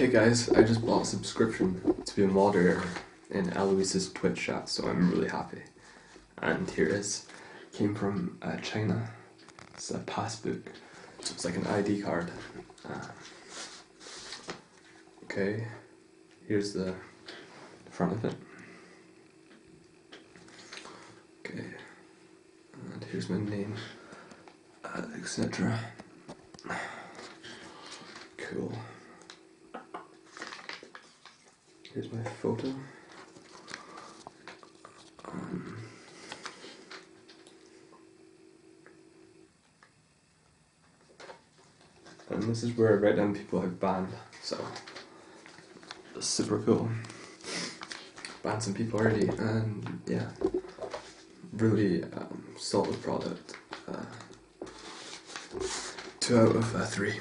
Hey guys, I just bought a subscription to be a moderator in Eloise's Twitch chat, so I'm really happy. And here it is. Came from China. It's a passbook, so it's like an ID card. Okay, here's the front of it. Okay, and here's my name, etc. Cool. Here's my photo. And this is where I write down people I've banned, so that's super cool. Banned some people already, and yeah, really solid product. 2 out of 3.